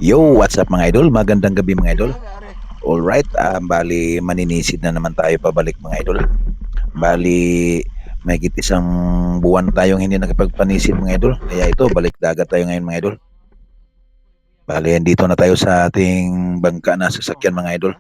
Yo, what's up mga idol? Magandang gabi mga idol. Alright, bali maninisid na naman tayo pabalik mga idol. Bali mahigit isang buwan tayong hindi nakapagpanisid mga idol. Kaya ito, balik dagat tayo ngayon mga idol. Bali, andito na tayo sa ating bangka na sasakyan mga idol.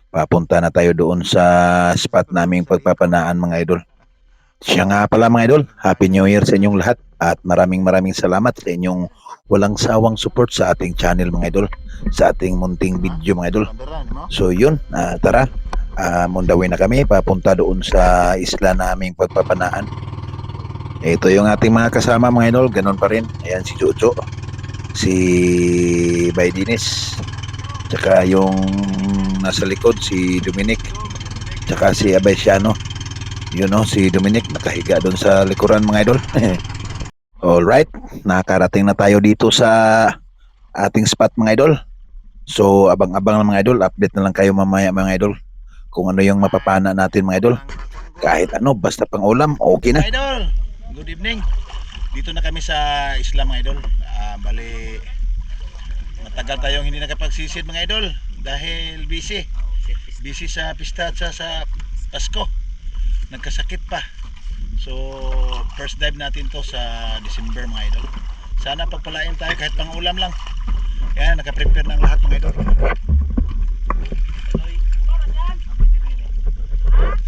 Papunta na tayo doon sa spot naming pagpapanaan mga idol. Siya nga pala mga idol, Happy New Year sa inyong lahat at maraming salamat sa inyong walang sawang support sa ating channel mga idol, sa ating munting video mga idol. So yun, tara, mundawin na kami papunta doon sa isla naming pagpapanaan. Ito yung ating mga kasama mga idol, ganun pa rin. Ayan si Jojo, si Baydinis, tsaka yung nasa likod si Dominic, tsaka si Abaysiano. Yun o, si Dominic nakahiga doon sa likuran mga idol. Alright, nakarating na tayo dito sa ating spot mga idol. So abang-abang na mga idol, update na lang kayo mamaya mga idol kung ano yung mapapana natin mga idol. Kahit ano, basta pang ulam, okay na. Idol, good evening. Dito na kami sa isla mga idol. Bali, matagal tayong hindi nakapagsisid mga idol dahil busy sa pista at sa Pasko. Nagkasakit pa. So first dive natin to sa December mga idol. Sana pagpalain tayo kahit pang ulam lang. Yan, naka-prepare ng lahat mga idol.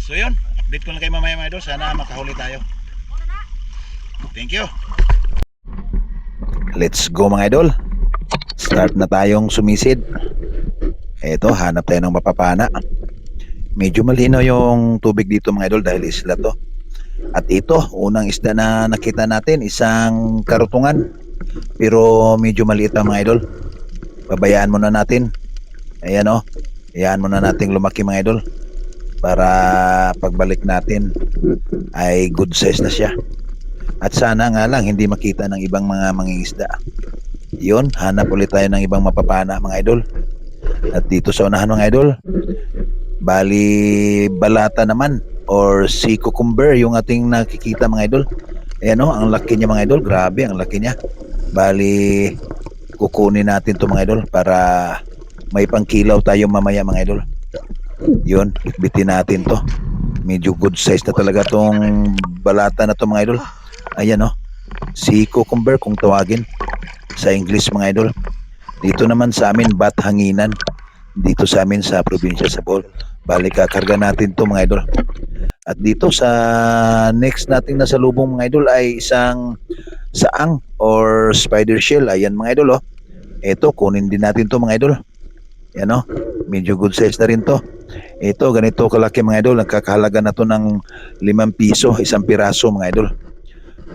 So yun, update ko lang kayo mamaya mga idol. Sana makahuli tayo. Thank you. Let's go mga idol. Start na tayong sumisid. Eto, hanap tayo ng mapapana. Medyo malinaw yung tubig dito mga idol dahil isla to. At ito, unang isda na nakita natin, isang karutungan. Pero medyo maliit ang mga idol. Pabayaan muna natin. Ayan o. Ayan muna natin lumaki mga idol. Para pagbalik natin ay good size na siya. At sana nga lang hindi makita ng ibang mga mangingisda. Yun, hanap ulit tayo ng ibang mapapana mga idol. At dito sa unahan mga idol, bali balata naman or sea cucumber yung ating nakikita mga idol. Ayan o, ang laki niya mga idol. Grabe, ang laki niya. Bali kukunin natin to mga idol para may pangkilaw tayo mamaya mga idol. Yun, bitbitin natin to. Medyo good size na talaga tong balata na to mga idol. Ayan o, sea cucumber kung tawagin sa English mga idol. Dito naman sa amin, bat hanginan. Dito sa amin sa probinsya sa Bohol. Balik kakarga natin to mga idol. At dito sa next nating nasalubong mga idol ay isang saang or spider shell. Ayan mga idol oh. Ito, kunin din natin to mga idol. Yan oh, medyo good size na rin to. Ito, ganito kalaki mga idol. Nagkakahalaga na to ng 5 piso, isang piraso mga idol.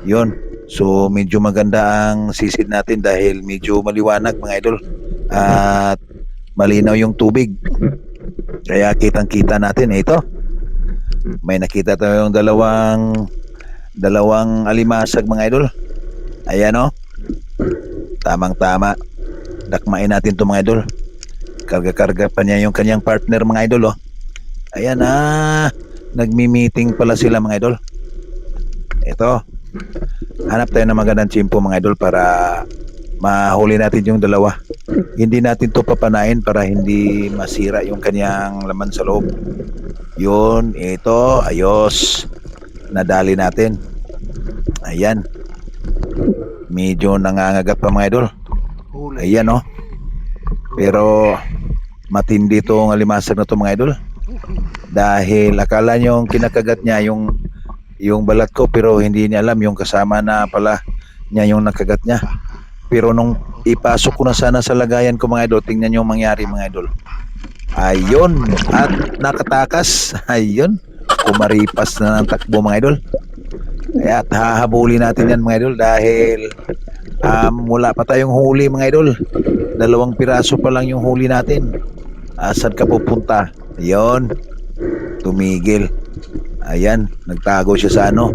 Yun. So medyo maganda ang sisid natin dahil medyo maliwanag mga idol. At malinaw yung tubig. Kaya kitang-kita natin ito. May nakita tayong dalawang alimasag mga idol. Ayan o. Tamang-tama. Dakmain natin to mga idol. Karga-karga pa niya yung kanyang partner mga idol oh. Ayan nagmi-meeting pala sila mga idol. Ito. Hanap tayo ng magandang tsimpo mga idol para mahuli natin yung dalawa. Hindi natin to papanain para hindi masira yung kanyang laman sa loob. Yun, ito, ayos. Nadali natin. Ayan. Medyo nangangagat pa mga idol. Ayan oh. Pero matindi tong alimasag na to mga idol. Dahil akala nyo yung kinakagat niya yung balat ko pero hindi niya alam yung kasama na pala niya yung nakagat niya. Pero nung ipasok ko na sana sa lagayan ko mga idol. Tingnan nyo ang mangyari mga idol. Ayun, at nakatakas. Ayun, kumaripas na ng takbo mga idol. Kaya at hahabulin natin yan mga idol dahil wala pa tayong huli mga idol. 2 piraso pa lang yung huli natin. Saan ka pupunta? Ayun, tumigil. Ayan, nagtago siya sa ano,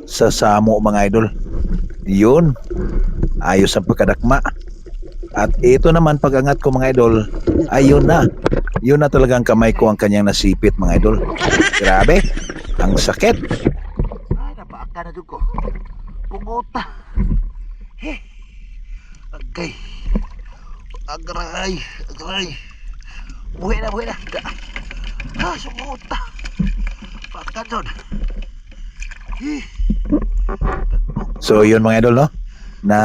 sa samo mga idol. Yun, ayos ang pagkadakma. At ito naman pagangat ko mga idol, ayun na. Yun na talagang kamay ko ang kanyang nasipit mga idol. Grabe, ang sakit. Ay, napaaka na dun ko. Pungota. Heh. Agay. Agray. Buhay na. Sumuta. Paaka dun. Heh. So yun mga idol no, na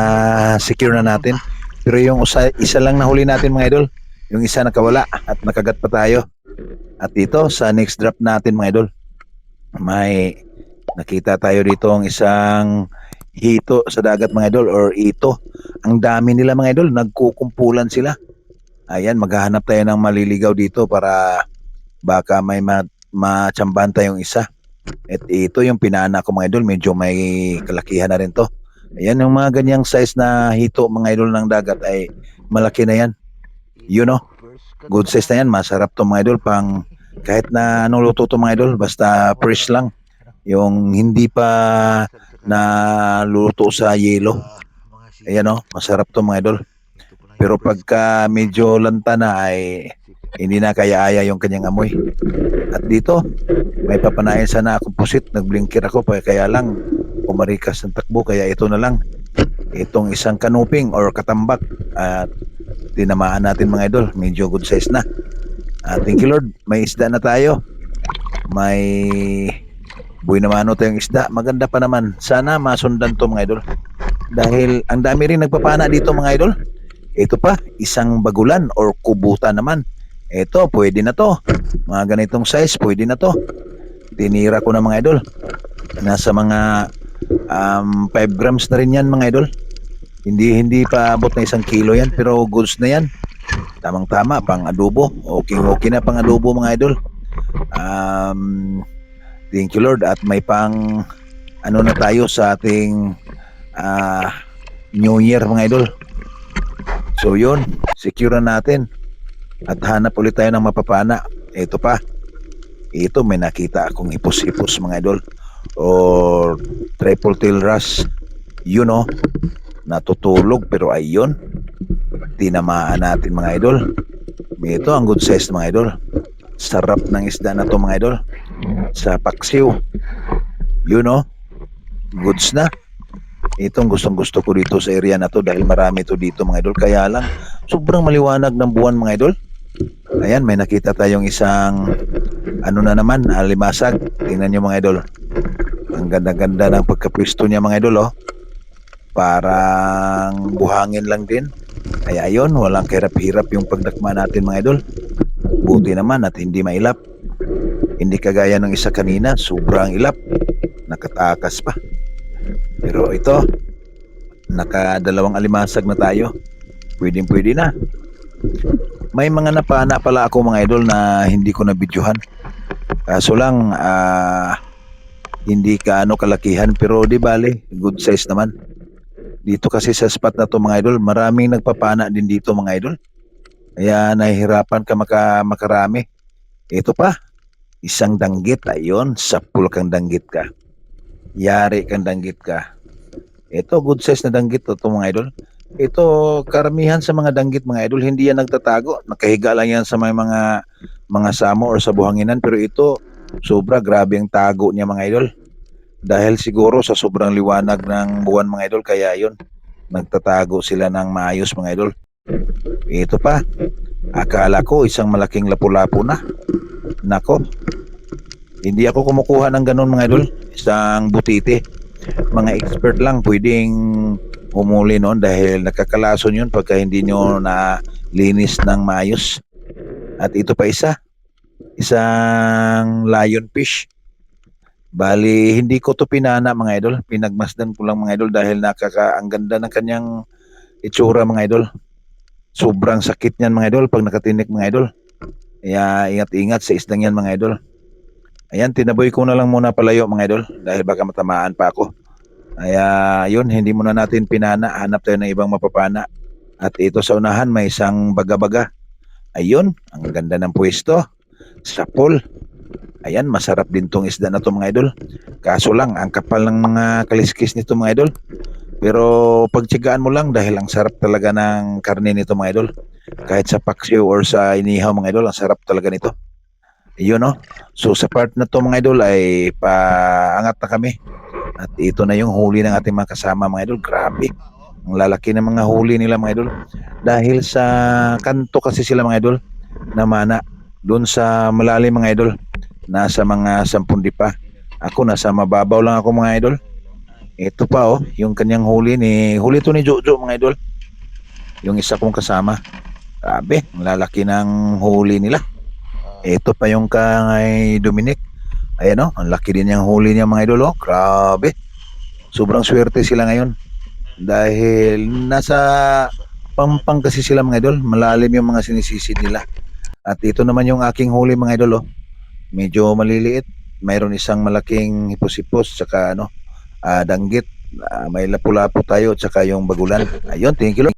secure na natin. Pero yung isa lang nahuli natin mga idol, yung isa nakawala at nakagat pa tayo. At dito sa next drop natin mga idol, may nakita tayo dito ang isang hito sa dagat mga idol or ito. Ang dami nila mga idol, nagkukumpulan sila. Ayan, maghahanap tayo ng maliligaw dito para baka may matsambahan tayong isa. At ito yung pinana ko mga idol, medyo may kalakihan na rin to. Ayan, yung mga ganyang size na hito mga idol ng dagat ay malaki na yan. You know, good size na yan, masarap to mga idol pang kahit na anong luto to mga idol, basta fresh lang. Yung hindi pa na luto sa yelo. Ayan o, masarap to mga idol. Pero pagka medyo lanta na ay hindi na kaya-aya yung kanyang amoy. At dito, may papanayan sana akong pusit, nagblinkir ako kaya lang umarikas ng takbo, kaya ito na lang. Itong isang kanuping or katambak at tinamaan natin mga idol, medyo good size na. Thank you Lord, may isda na tayo. May buhay naman tayong isda, maganda pa naman. Sana masundan to mga idol. Dahil ang dami rin nagpapana dito mga idol. Ito pa, isang bagulan or kubutan naman. Ito, pwede na to. Mga ganitong size, pwede na to. Tinira ko na mga idol. Nasa mga 5 grams na rin yan mga idol. Hindi pa abot na 1 kilo yan, pero goods na yan. Tamang-tama, pang adobo. Okay na pang adobo mga idol. Thank you Lord. At may pang ano na tayo sa ating New Year mga idol. So yun, secure na natin. At hanap ulit tayo ng mapapana. Ito pa. Ito may nakita akong hipos-hipos mga idol. Or triple tail wrasse. You know, natutulog pero ayun. Tinamaan natin mga idol. Ito ang good size mga idol. Sarap ng isda na to mga idol. Sa paksiw. You know, goods na. Itong gustong gusto ko dito sa area na to dahil marami to dito mga idol. Kaya lang sobrang maliwanag ng buwan mga idol. Ayan, may nakita tayong isang ano na naman, alimasag. Tingnan nyo mga idol. Ang ganda-ganda ng pagkapwisto niya mga idol oh. Parang buhangin lang din. Kaya ayun, walang kahirap-hirap yung pagdakma natin mga idol. Buti naman at hindi mailap. Hindi kagaya ng isa kanina, sobrang ilap. Nakatakas pa. Pero ito, naka2 alimasag na tayo. Pwedeng-pwede na. May mga napana pala ako mga idol na hindi ko nabidyohan. Kaso lang, hindi ka kalakihan pero di bale, good size naman. Dito kasi sa spot na to mga idol, maraming nagpapana din dito mga idol. Kaya nahihirapan ka makarami. Ito pa, isang danggit. Ayun, sapul kang danggit ka. Yari kang danggit ka. Ito, good size na danggit to mga idol. Ito, karamihan sa mga danggit mga idol, hindi yan nagtatago. Nakahiga lang yan sa mga samo or sa buhanginan. Pero ito, sobra grabe ang tago niya mga idol. Dahil siguro sa sobrang liwanag ng buwan mga idol, kaya yun, nagtatago sila ng maayos mga idol. Ito pa, akala ko isang malaking lapu-lapu na. Nako, hindi ako kumukuha ng ganun mga idol. Isang butite. Mga expert lang pwedeng humuli noon dahil nakakalason yun pagka hindi nyo na linis ng maayos. At ito pa isang lionfish. Bali, hindi ko to pinana mga idol. Pinagmasdan ko lang mga idol dahil ang ganda ng kanyang itsura mga idol. Sobrang sakit niyan mga idol pag nakatinik mga idol. Kaya ingat-ingat sa isdang yan mga idol. Ayan, tinaboy ko na lang muna palayo mga idol dahil baka matamaan pa ako. Kaya yun, hindi muna natin pinana. Hanap tayo ng ibang mapapana. At ito sa unahan may isang baga-baga. Ayun, ang ganda ng pwesto. Sa pool. Ayan, masarap din tong isda na to mga idol. Kaso lang, ang kapal ng mga kaliskis nito mga idol. Pero pagtiyagaan mo lang dahil ang sarap talaga ng karne nito mga idol. Kahit sa paksiw or sa inihaw mga idol, ang sarap talaga nito. Yun no. So sa part na to mga idol ay paangat na kami. At ito na yung huli ng ating mga kasama mga idol. Grabe. Ang lalaki ng mga huli nila mga idol. Dahil sa kanto kasi sila mga idol na mana. Doon sa malalim mga idol. Nasa mga 10 pa. Ako nasa mababaw lang ako mga idol. Ito pa oh, yung kanyang huli to ni Jojo mga idol. Yung isa kong kasama. Grabe, ang lalaki ng huli nila. Ito pa yung kay Dominic. Ayan oh, ang laki din yung huli niya mga idol oh. Grabe. Sobrang swerte sila ngayon. Dahil nasa pampang kasi sila mga idol. Malalim yung mga sinisisid nila. At ito naman yung aking huli mga idol oh. Medyo maliliit. Mayroon isang malaking hipos-hipos tsaka danggit. May lapu-lapu tayo tsaka yung bagulan. Ayun, thank you.